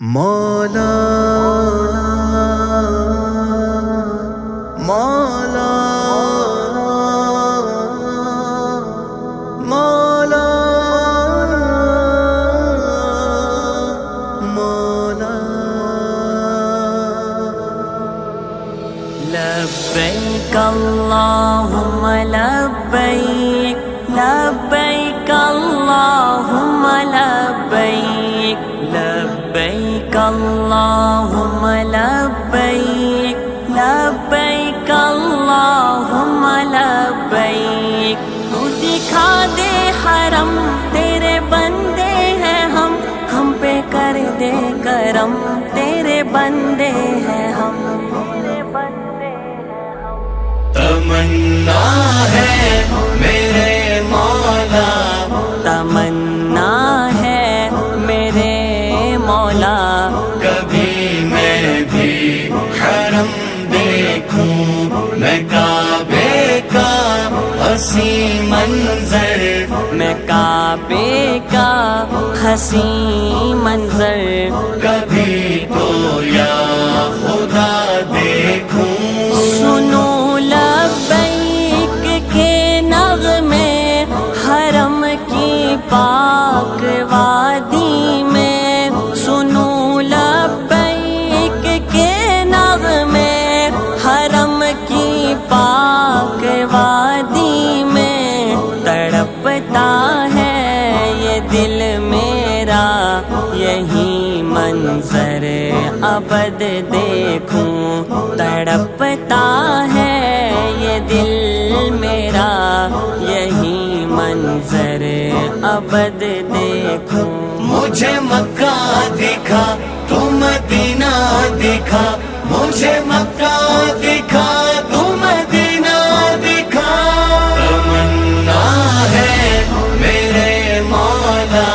مولا مولا مولا مولا لبیک اللہم لبیک لبیک اللہم لبیک لبیک اللہم لبیک لبیک اللہم لبیک تو دکھا دے حرم تیرے بندے ہیں ہم پہ کر دے کرم تیرے بندے ہیں ہم تمنا ہے میرے مولا تمنا ہے میرے مولا کبھی میں بھی حرم دیکھوں میں کعبے کا حسین منظر میں کعبے کا حسین منظر کبھی تو یا خدا دیکھوں سنو لبیک کے نغمے حرم کی پاک وادی میں سنو لبیک کے نغمے حرم کی پاک وادی میں تڑپتا ہے یہ دل میرا یہی منظر ابد دیکھوں تڑپتا ہے یہ دل میرا یہی منظر ابد دیکھوں مجھے مکہ دکھا تو مدینہ دکھا مجھے مکہ دکھا تو مدینہ دکھا تمنا ہے میرے مولا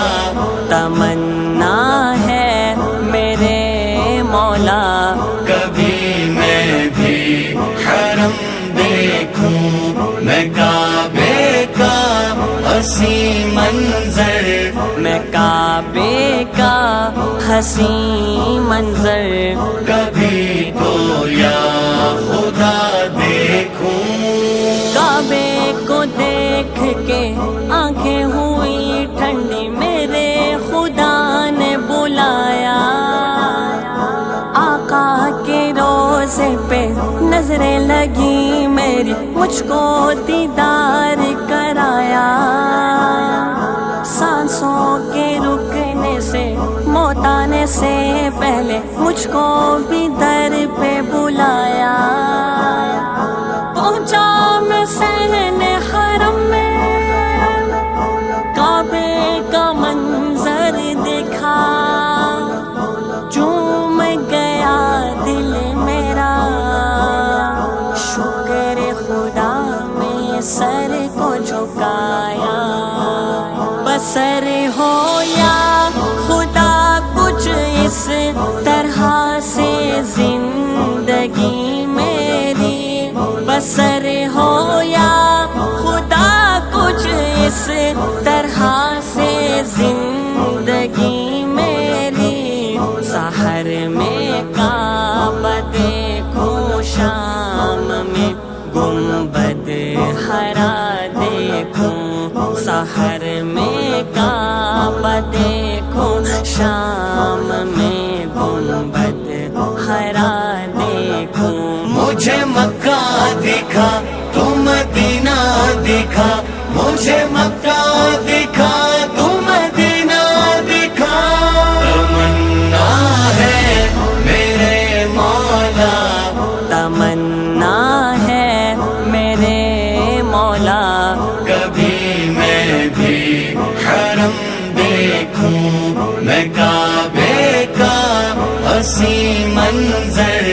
تمنا ہے میرے مولا کبھی میں بھی حرم دیکھوں میں کعبے کا حسین منظر میں کعبے کا حسین منظر کبھی تو یا خدا دیکھوں کعبے کو دیکھ کے آنکھیں ہوئی ٹھنڈی میرے خدا نے بلایا آقا کے روزے پہ نظریں لگی میری مجھ کو دیدار کرایا سانسوں کے رکنے سے موت آنے سے پہلے مجھ کو بھی در پہ بلایا پہنچا میں صحن حرم میں کعبے کا منظر دیکھا چوم گیا دل میرا شکر خدا میں سر کو جھکایا بسر ہو یا خدا کچھ اس طرح سے زندگی میری بسر ہو یا خدا کچھ اس طرح سے زندگی میری سحر میں کعبہ دیکھوں شام میں گنبد ہرا دیکھوں سحر میں کعبہ دیکھوں شام میں گنبد ہرا دیکھوں مجھے مکہ دکھا تو مدینہ دکھا مجھے مکہ دکھا تو مدینہ دکھا تمنا ہے میرے مولا تمنا ہے میرے مولا کبھی میں بھی حرم دیکھوں میں کعبے کا حسین منظر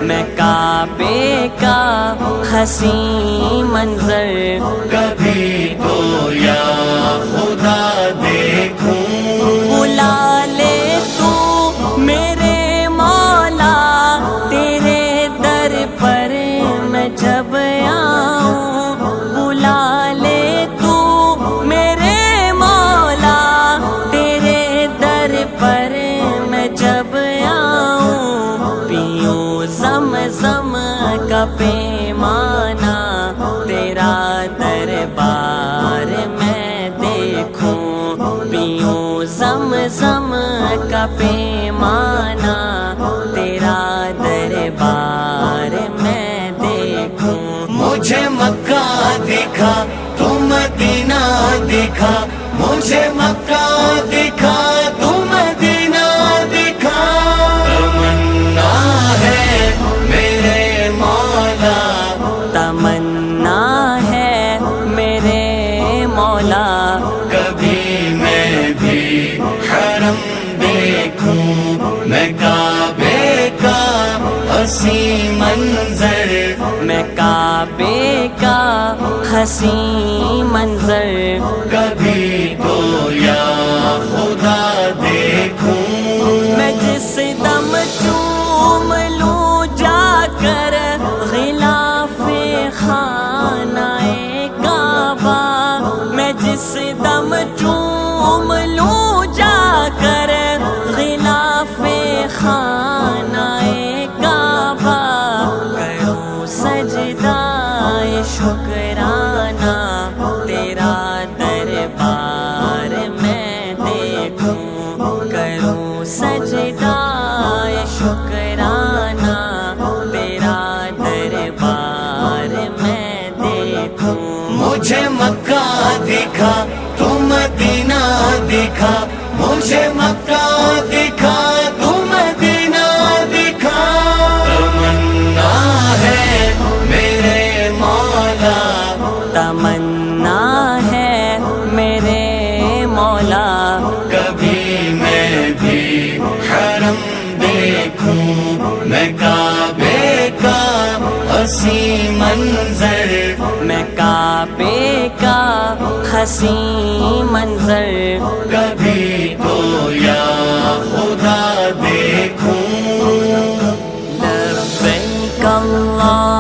میں کعبے کا حسین منظر کبھی تو یا خدا دیکھوں بلا لے تو میرے مولا تیرے در پر میں جب آؤں بلا لے تو میرے مولا تیرے در پر میں جب کا پیمانہ تیرا دربار میں دیکھوں پیوں زمزم کا پیمانہ تیرا دربار میں دیکھوں مجھے مکہ دکھا تو مدینہ دکھا مجھے مکہ دکھا تو مدینہ دکھا تمنا ہے میرے مولا تمنا ہے میرے مولا کبھی میں بھی حرم دیکھوں میں کعبے کا حسین منظر میں کعبے کا حسین منظر کبھی تو یا خدا دیکھوں میں جس دم چوم لوں جا کر غلاف خانہ کعبہ میں جس دم چوم لوں جا کر غلاف خانہ کعبہ کروں سجدہ شکرانہ تیرا دربار میں دیکھوں کروں سجدہ شکرانہ تیرا دربار میں دیکھوں مجھے مکہ دکھا تو مدینہ دکھا مجھے مکہ دکھا تو مدینہ دکھا تمنا ہے میرے مولا تمنا ہے میرے مولا کبھی میں بھی حرم دیکھوں میں کعبے کا حسین منظر میں کعبے کا حسین منظر کبھی تو یا خدا دیکھوں لبیک اللہ